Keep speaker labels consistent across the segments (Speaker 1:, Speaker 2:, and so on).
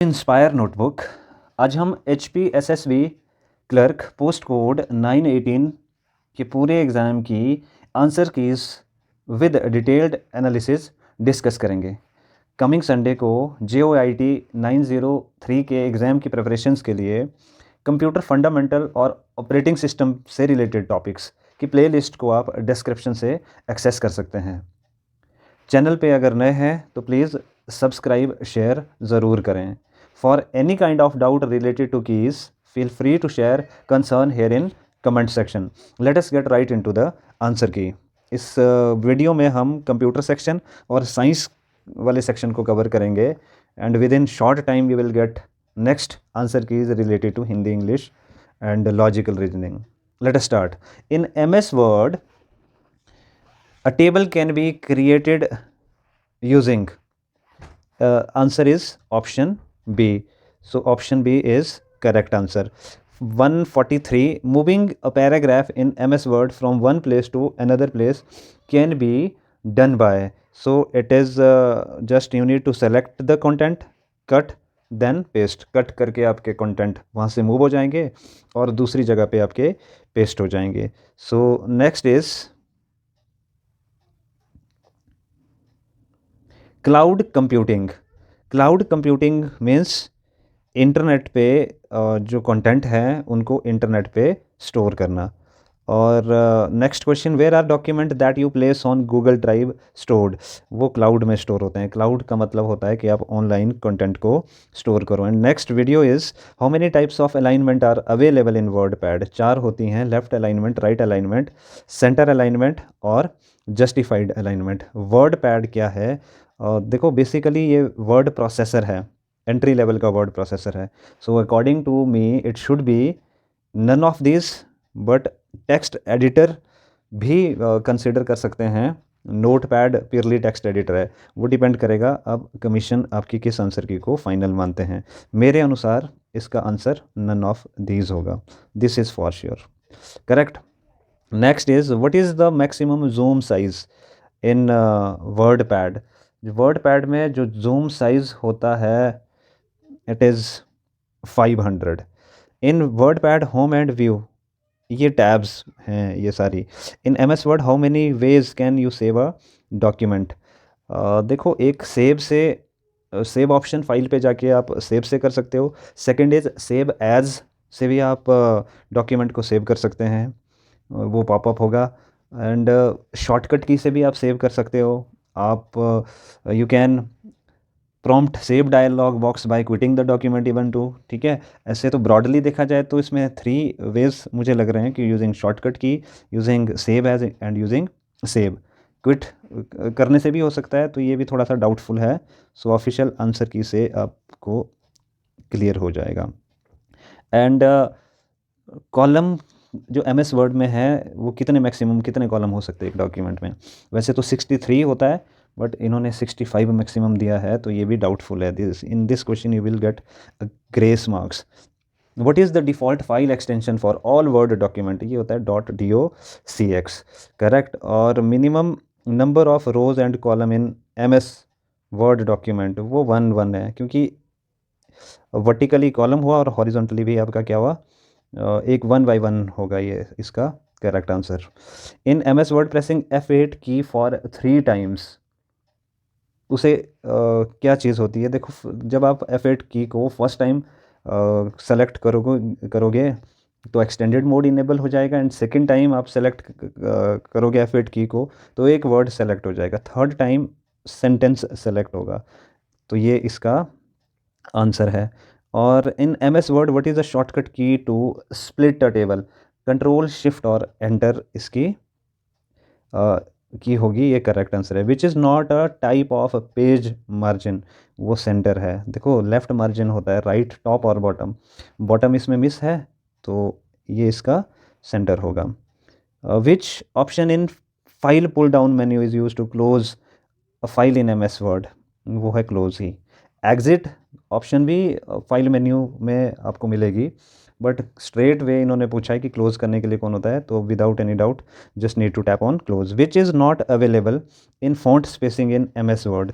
Speaker 1: Inspire notebook. आज हम HPSSB clerk post code 918 के पूरे एग्ज़ाम की answer keys with detailed analysis discuss करेंगे। कमिंग संडे को JOIT 903 के एग्ज़ाम की प्रिपरेशंस के लिए कंप्यूटर फंडामेंटल और ऑपरेटिंग सिस्टम से रिलेटेड टॉपिक्स की प्लेलिस्ट को आप डिस्क्रिप्शन से एक्सेस कर सकते हैं। चैनल पे अगर नए हैं तो प्लीज़ सब्सक्राइब शेयर ज़रूर करें। For any kind of doubt related to keys feel free to share concern here in comment section. Let us get right into the answer key. इस वीडियो में हम कंप्यूटर सेक्शन और science वाले section को cover करेंगे and within short time we will get next answer keys related to Hindi, English and logical reasoning. Let us start. In MS Word, a table can be created using answer is option B. So option B is correct answer. 143, moving a paragraph in MS Word from one place to another place can be done by. So it is just you need to select the content, cut, then paste. Cut करके आपके content वहाँ से move हो जाएंगे और दूसरी जगह पे आपके पेस्ट हो जाएंगे. So next is cloud computing. Cloud computing means internet पे जो कंटेंट है उनको इंटरनेट पे स्टोर करना. और next question, where are document that you place on Google drive stored. वो क्लाउड में स्टोर होते हैं. क्लाउड का मतलब होता है कि आप ऑनलाइन कंटेंट को स्टोर करो. And next video is how many types of alignment are available in wordpad. 4 होती हैं, left alignment, right alignment, centre alignment और जस्टिफाइड अलाइनमेंट. वर्ड पैड क्या है? देखो बेसिकली ये वर्ड प्रोसेसर है, एंट्री लेवल का वर्ड प्रोसेसर है. So according to me it should be none of this, but text editor भी कंसिडर कर सकते हैं. Notepad purely text editor है. वो डिपेंड करेगा अब कमीशन आपकी किस आंसर की को फाइनल मानते हैं. मेरे अनुसार इसका आंसर नन ऑफ दीज होगा. This is for sure correct. Next is what is the maximum zoom size in word pad. Word pad में जो जूम साइज़ होता है it is 500. In word pad home and view, ये tabs हैं ये सारी. इन MS Word how many ways can you save a document. देखो एक सेव ऑप्शन फाइल पे जाके आप सेव से कर सकते हो. सेकंड इज़ सेव एज से भी आप डॉक्यूमेंट को सेव कर सकते हैं, वो पॉपअप होगा. एंड शॉर्टकट की से भी आप सेव कर सकते हो. आप you can prompt save dialog box by quitting the document even too. ठीक है, ऐसे तो ब्रॉडली देखा जाए तो इसमें 3 वेज मुझे लग रहे हैं कि using shortcut key, using save as and using save. Quit करने से भी हो सकता है, तो ये भी थोड़ा सा डाउटफुल है. सो ऑफिशियल आंसर की से आपको क्लियर हो जाएगा. एंड कॉलम जो MS Word में है वो मैक्सिमम कितने कॉलम हो सकते हैं एक डॉक्यूमेंट में. वैसे तो 63 होता है, बट इन्होंने 65 मैक्सिमम दिया है, तो ये भी डाउटफुल है. In this question you will gate grace marks. What is the default file extension for all word document. ये होता है .docx करेक्ट. और minimum number of rose and column in MS Word document वो 1 है, क्योंकि vertically column हुआ और horizontally भी आपका क्या हुआ, एक 1 by 1 होगा. ये इसका करेक्ट आंसर. इन MS Word प्रेसिंग F8 की फॉर 3 टाइम्स, उसे क्या चीज़ होती है. देखो जब आप F8 की को फर्स्ट टाइम सेलेक्ट करोगे तो एक्सटेंडेड मोड इनेबल हो जाएगा. एंड सेकंड टाइम आप सेलेक्ट करोगे F8 की को तो एक वर्ड सेलेक्ट हो जाएगा. थर्ड टाइम सेंटेंस सेलेक्ट होगा. तो ये इसका आंसर है. और in MS Word what is the shortcut key to split a table. Control shift और एंटर इसकी की होगी. ये करेक्ट आंसर है. Which is not a type of page margin. वो सेंटर है. देखो लेफ़्ट मार्जिन होता है, राइट, टॉप और बॉटम. बॉटम इसमें मिस है तो ये इसका सेंटर होगा. Which option in file pull down menu is use to close a file in MS Word. वो है क्लोज ही. एग्जिट ऑप्शन भी फाइल मेन्यू में आपको मिलेगी, बट स्ट्रेट वे इन्होंने पूछा है कि क्लोज करने के लिए कौन होता है, तो without any doubt just need to tap on close. Which is not available in font spacing in MS Word.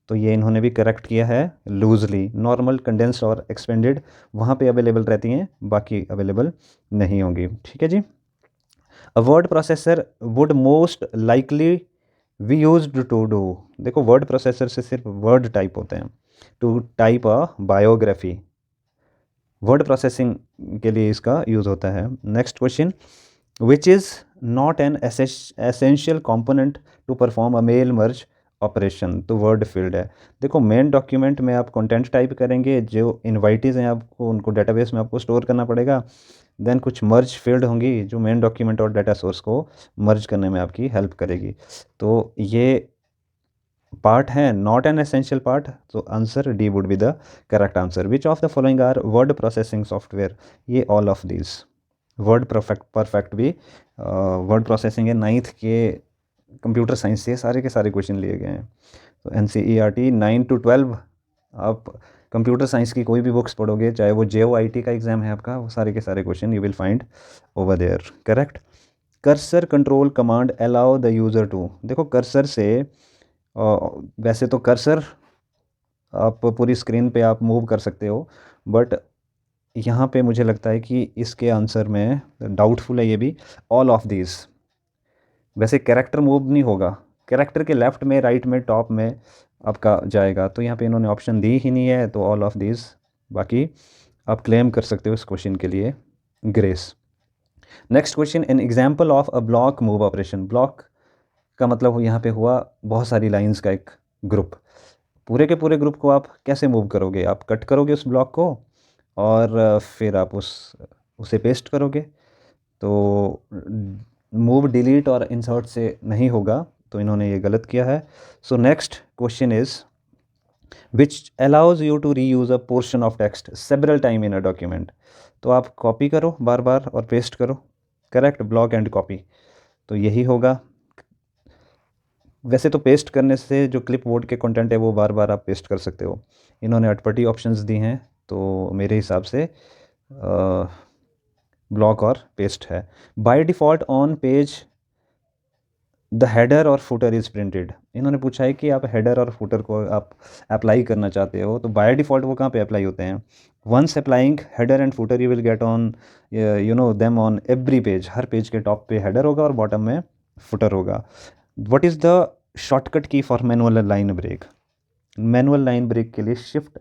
Speaker 1: तो ये इन्होंने भी करेक्ट किया है, लूजली। नॉर्मल, कंडेंस्ड और एक्सपेंडेड वहाँ पे अवेलेबल रहती हैं, बाकी अवेलेबल नहीं होंगी। ठीक है जी। A word processor would most likely we used to do. देखो वर्ड प्रोसेसर से सिर्फ वर्ड टाइप होते हैं, to type a biography, word processing के लिए इसका यूज़ होता है। Next question, which is not an essential component to perform a mail merge operation. तो वर्ड फील्ड है। देखो मेन डॉक्यूमेंट में आप कंटेंट टाइप करेंगे, जो इनवाइटीज़ हैं आपको उनको डेटाबेस में आपको स्टोर करना पड़ेगा। देन कुछ मर्ज फील्ड होंगी जो मेन डॉक्यूमेंट और डाटा सोर्स को मर्ज करने में आपकी हेल्प करेगी। तो ये पार्ट है नॉट एन एसेंशियल पार्ट, तो answer D would be the correct answer. Which of the following are word processing software. ये all of these. WordPerfect भी वर्ड प्रोसेसिंग है। 9th के कंप्यूटर साइंस से सारे के सारे क्वेश्चन लिए गए हैं। तो NCERT 9 to 12 आप कंप्यूटर साइंस की कोई भी बुक्स पढ़ोगे, चाहे वो JOIT का एग्ज़ाम है आपका, वो सारे के सारे question you will find over there. Correct. Cursor control command allow the user to. देखो कर्सर से वैसे तो कर्सर आप पूरी स्क्रीन पे आप मूव कर सकते हो, बट यहाँ पे मुझे लगता है कि इसके आंसर में डाउटफुल है ये भी, ऑल ऑफ दीज। वैसे कैरेक्टर मूव नहीं होगा, कैरेक्टर के लेफ्ट में, राइट में, टॉप में आपका जाएगा, तो यहाँ पे इन्होंने ऑप्शन दी ही नहीं है, तो ऑल ऑफ दीज। बाकी आप क्लेम कर सकते हो इस क्वेश्चन के लिए grace. Next question, an example of a block move operation. Block का मतलब यहाँ पे हुआ बहुत सारी लाइंस का एक ग्रुप। पूरे के पूरे ग्रुप को आप कैसे मूव करोगे? आप कट करोगे उस ब्लॉक को और फिर आप उसे पेस्ट करोगे। तो मूव, डिलीट और इंसर्ट से नहीं होगा, तो इन्होंने ये गलत किया है। So next question is which allows you to reuse a portion of text several time in a document. तो आप कॉपी करो बार बार और पेस्ट करो। करेक्ट, ब्लॉक एंड कॉपी, तो यही होगा। वैसे तो पेस्ट करने से जो क्लिप बोर्ड के कंटेंट है वो बार बार आप पेस्ट कर सकते हो। इन्होंने अटपटी ऑप्शंस दी हैं, तो मेरे हिसाब से ब्लॉक और पेस्ट है। By default on page the header और फुटर इज़ प्रिंटेड। इन्होंने पूछा है कि आप हेडर और फुटर को आप अप्लाई करना चाहते हो, तो बाय डिफ़ॉल्ट वो कहाँ पे अप्लाई होते हैं? Once applying header and footer you will get on them on every page. हर पेज के टॉप पे हेडर होगा और बॉटम में फुटर होगा। What is the shortcut key for manual line break. Manual line break के लिए शिफ्ट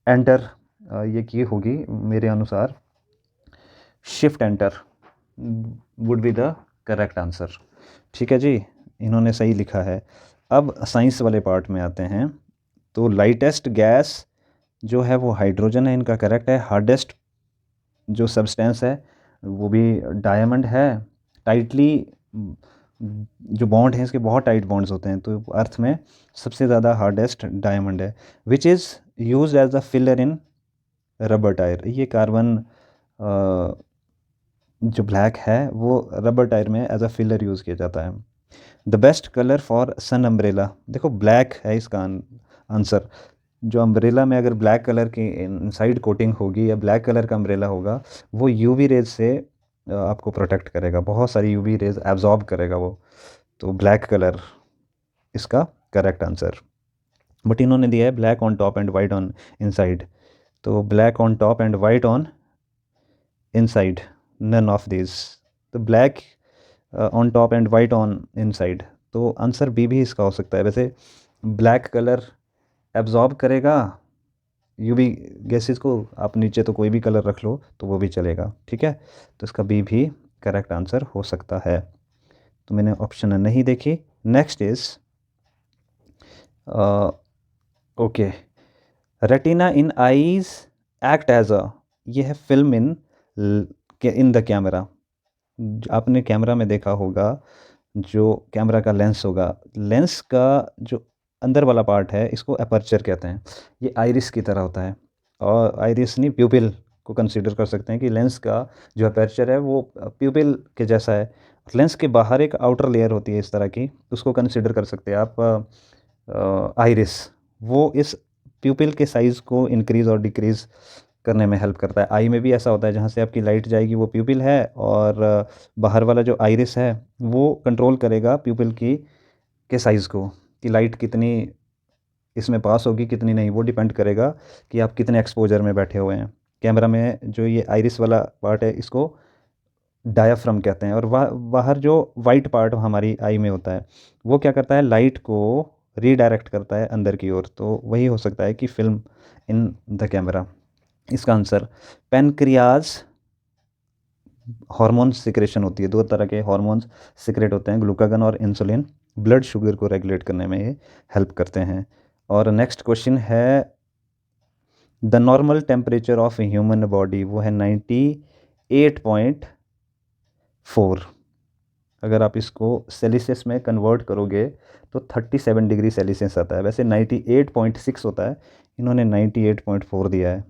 Speaker 1: एंटर ये की होगी मेरे अनुसार। Shift enter would be the correct answer. ठीक है जी, इन्होंने सही लिखा है। अब साइंस वाले पार्ट में आते हैं। तो लाइटेस्ट गैस जो है वो हाइड्रोजन है, इनका करेक्ट है। हार्डेस्ट जो सब्सटेंस है वो भी डायमंड है। टाइटली जो बॉन्ड हैं इसके बहुत टाइट बॉन्ड्स होते हैं, तो अर्थ में सबसे ज़्यादा हार्डेस्ट डायमंड है। Which is use as a filler in rubber tyre. ये कार्बन जो ब्लैक है वो रबर टायर में एज अ फिलर यूज़ किया जाता है। The best colour for sun umbrella. देखो ब्लैक है इसका आंसर। जो अम्ब्रेला में अगर ब्लैक कलर की इनसाइड कोटिंग होगी या ब्लैक कलर का अम्ब्रेला होगा, वो यूवी रेज से आपको प्रोटेक्ट करेगा, बहुत सारी यूवी रेज एब्जॉर्ब करेगा वो। तो ब्लैक कलर इसका करेक्ट आंसर। बट इन्होंने दिया है black on top and white on inside. तो black on top and white on inside, none of this. तो black on top and white on inside, तो आंसर बी भी इसका हो सकता है। वैसे ब्लैक कलर एब्जॉर्ब करेगा यूवी गैसेस को, आप नीचे तो कोई भी कलर रख लो तो वो भी चलेगा। ठीक है, तो इसका बी भी करेक्ट आंसर हो सकता है। तो मैंने ऑप्शन नहीं देखी। Next is okay, retina in eyes act as a, ये है फिल्म इन द कैमरा। आपने कैमरा में देखा होगा जो कैमरा का लेंस होगा, लेंस का जो अंदर वाला पार्ट है इसको अपर्चर कहते हैं। ये आइरिस की तरह होता है, और आइरिस नहीं, प्यूपिल को कंसीडर कर सकते हैं कि लेंस का जो अपर्चर है वो प्यूपिल के जैसा है। लेंस के बाहर एक आउटर लेयर होती है इस तरह की, उसको कंसीडर कर सकते हैं आप आइरिस। वो इस प्यूपिल के साइज़ को इंक्रीज़ और डिक्रीज़ करने में हेल्प करता है। आई में भी ऐसा होता है, जहाँ से आपकी लाइट जाएगी वो प्यूपिल है, और बाहर वाला जो आइरिस है वो कंट्रोल करेगा प्यूपिल की के साइज़ को, कि लाइट कितनी इसमें पास होगी कितनी नहीं, वो डिपेंड करेगा कि आप कितने एक्सपोजर में बैठे हुए हैं। कैमरा में जो ये आइरिस वाला पार्ट है इसको डायाफ्राम कहते हैं, और बाहर जो वाइट पार्ट हमारी आई में होता है वो क्या करता है, लाइट को रीडायरेक्ट करता है अंदर की ओर। तो वही हो सकता है कि फिल्म इन द कैमरा। इसका आंसर पेनक्रियाज हार्मोन सिक्रेशन होती है, दो तरह के हार्मोन्स सिक्रेट होते हैं, ग्लूकागन और इंसुलिन, ब्लड शुगर को रेगुलेट करने में ये हेल्प करते हैं। और नेक्स्ट क्वेश्चन है the normal temperature of human body, वो है 98.4। अगर आप इसको सेल्सियस में कन्वर्ट करोगे तो 37 डिग्री सेल्सियस आता है। वैसे 98.6 होता है, इन्होंने 98.4 दिया है,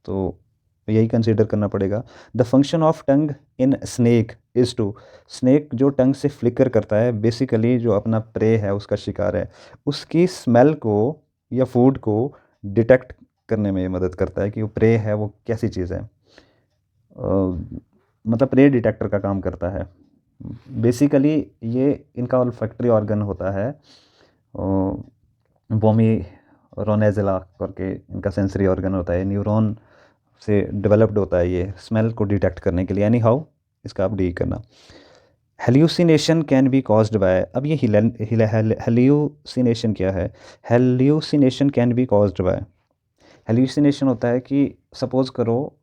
Speaker 1: तो यही कंसीडर करना पड़ेगा। The function of tongue in snake is to, snake जो टंग से फ्लिकर करता है बेसिकली जो अपना प्रे है उसका शिकार है, उसकी स्मेल को या फूड को डिटेक्ट करने में ये मदद करता है कि वो प्रे है वो कैसी चीज़ है। मतलब प्रे डिटेक्टर का काम करता है बेसिकली। ये इनका ऑल्फैक्टरी ऑर्गन होता है, वोमी रोनेजिला करके इनका सेंसरी ऑर्गन होता है, न्यूरॉन से डेवलप्ड होता है ये स्मेल को डिटेक्ट करने के लिए। एनी हाउ इसका आप डी करना। Hallucination can be caused by, अब ये हेल्यूसिनेशन क्या है, hallucination can be caused by, hallucination होता है कि सपोज़ करो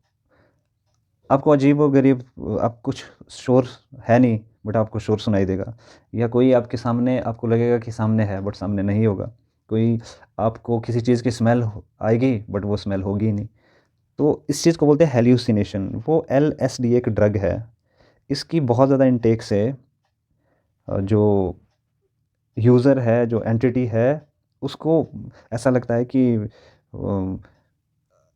Speaker 1: आपको अजीब व गरीब, आप कुछ शोर है नहीं बट आपको शोर सुनाई देगा, या कोई आपके सामने आपको लगेगा कि सामने है बट सामने नहीं होगा, कोई आपको किसी चीज़ की स्मेल आएगी बट वो स्मेल होगी ही नहीं। तो इस चीज़ को बोलते हैं हेल्यूसिनेशन। वो LSD एक ड्रग है, इसकी बहुत ज़्यादा इंटेक से जो यूज़र है, जो एंटिटी है, उसको ऐसा लगता है कि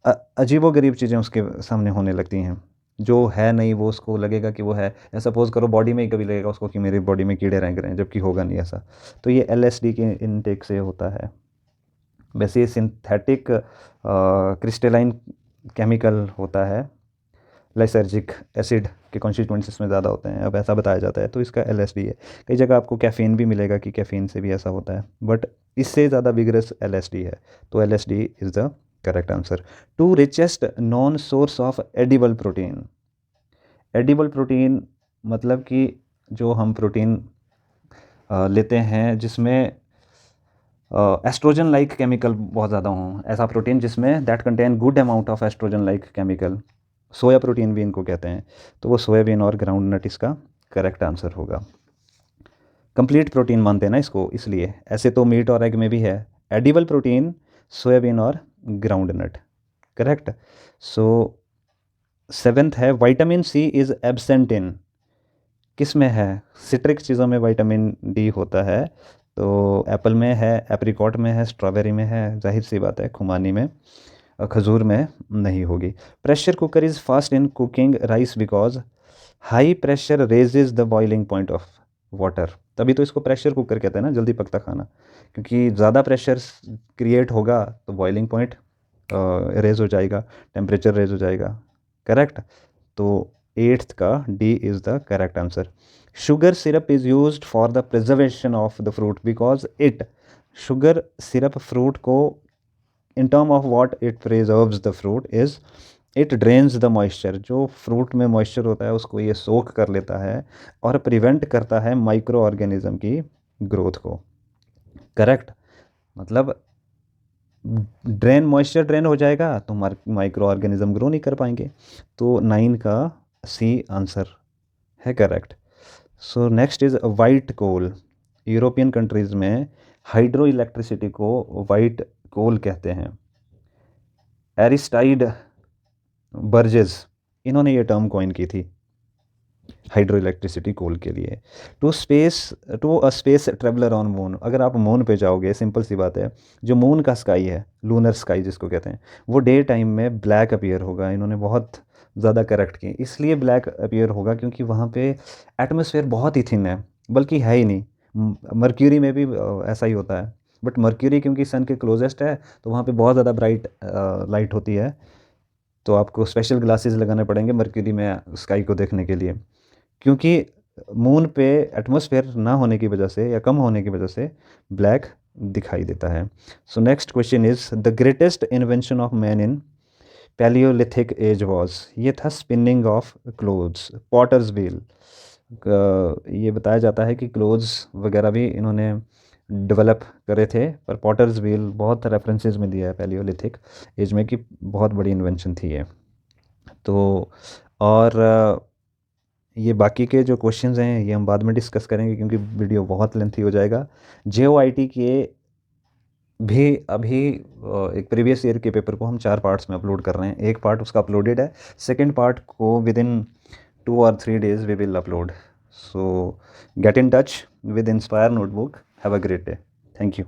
Speaker 1: अजीबो-गरीब चीज़ें उसके सामने होने लगती हैं। जो है नहीं वो उसको लगेगा कि वो है, या सपोज़ करो बॉडी में ही कभी लगेगा उसको कि मेरी बॉडी में कीड़े रेंग रहे हैं, जबकि होगा नहीं ऐसा। तो ये LSD के इनटेक से होता है। वैसे ये सिंथेटिक क्रिस्टलाइन केमिकल होता है, लाइसर्जिक एसिड के कॉन्स्टिट्यूएंट्स इसमें ज़्यादा होते हैं, अब ऐसा बताया जाता है, तो इसका LSD है। कई जगह आपको कैफ़ीन भी मिलेगा कि कैफ़ीन से भी ऐसा होता है, बट इससे ज़्यादा विगरस LSD है, तो LSD is the correct answer. To richest known source of edible protein, edible protein मतलब कि जो हम प्रोटीन लेते हैं जिसमें एस्ट्रोजन लाइक केमिकल बहुत ज़्यादा हों, ऐसा प्रोटीन जिसमें that contain good amount of oestrogen like chemical, soya protein भी इनको कहते हैं, तो वो सोयाबीन और ग्राउंड नट इसका करेक्ट आंसर होगा। कंप्लीट प्रोटीन मानते हैं ना इसको, इसलिए ऐसे तो मीट और एग में भी है, एडिबल प्रोटीन सोयाबीन और groundnut, correct. So 7th है vitamin C is absent in, किस में है, सिट्रिक चीज़ों में विटामिन डी होता है, तो एप्पल में है, एप्रिकॉट में है, स्ट्रॉबेरी में है, जाहिर सी बात है खुमानी में, खजूर में नहीं होगी। Pressure cooker is fast in cooking rice because high pressure raises the boiling point of water, तभी तो इसको प्रेशर कुकर कहते हैं ना, जल्दी पकता खाना, क्योंकि ज़्यादा प्रेशर क्रिएट होगा तो बॉइलिंग पॉइंट रेज हो जाएगा, टेम्परेचर रेज हो जाएगा, करेक्ट। तो 8th का D is the correct answer. Sugar syrup is used for the preservation of the fruit because it, sugar syrup fruit को in term of what it preserves the fruit is it drains the moisture, जो fruit में moisture होता है उसको ये सोख कर लेता है और प्रिवेंट करता है माइक्रो ऑर्गेनिज्म की ग्रोथ को, करेक्ट। मतलब ड्रेन, मॉइस्चर ड्रेन हो जाएगा तो माइक्रो ऑर्गेनिज्म ग्रो नहीं कर पाएंगे, तो 9 का सी आंसर है correct. So next is white coal, European countries में हाइड्रो इलेक्ट्रिसिटी को वाइट कोल कहते हैं। एरिस्टाइड बर्जेस, इन्होंने ये टर्म कॉइन की थी हाइड्रो इलेक्ट्रिसिटी कोल के लिए। To a space traveller on moon, अगर आप मून पे जाओगे, सिंपल सी बात है, जो मून का स्काई है, लूनर स्काई जिसको कहते हैं, वो डे टाइम में ब्लैक अपीयर होगा, इन्होंने बहुत ज़्यादा करेक्ट की, इसलिए ब्लैक अपीयर होगा क्योंकि वहाँ पे एटमॉस्फेयर बहुत ही थिन है, बल्कि है ही नहीं। मर्क्यूरी में भी ऐसा ही होता है, बट मर्क्यूरी क्योंकि सन के क्लोजेस्ट है तो वहाँ पे बहुत ज़्यादा ब्राइट लाइट होती है, तो आपको स्पेशल ग्लासेस लगाने पड़ेंगे मर्क्यूरी में स्काई को देखने के लिए, क्योंकि मून पे एटमॉस्फेयर ना होने की वजह से या कम होने की वजह से ब्लैक दिखाई देता है। So next question is the greatest invention of man in palaeolithic age was. ये था spinning of clothes, potter's wheel. ये बताया जाता है कि क्लोथ्स वगैरह भी इन्होंने डेवलप करे थे, पर पॉटर्स व्हील बहुत रेफरेंसेस में दिया है पैलियोलिथिक एज में कि बहुत बड़ी इन्वेंशन थी ये। तो और ये बाकी के जो क्वेश्चंस हैं ये हम बाद में डिस्कस करेंगे क्योंकि वीडियो बहुत लेंथी हो जाएगा। JOIT के भी अभी एक प्रीवियस ईयर के पेपर को हम 4 पार्ट्स में अपलोड कर रहे हैं। एक पार्ट उसका अपलोडेड है, सेकंड पार्ट को विद इन 2 और 3 days we will upload. So get in touch with inspire notebook. Have a great day. Thank you.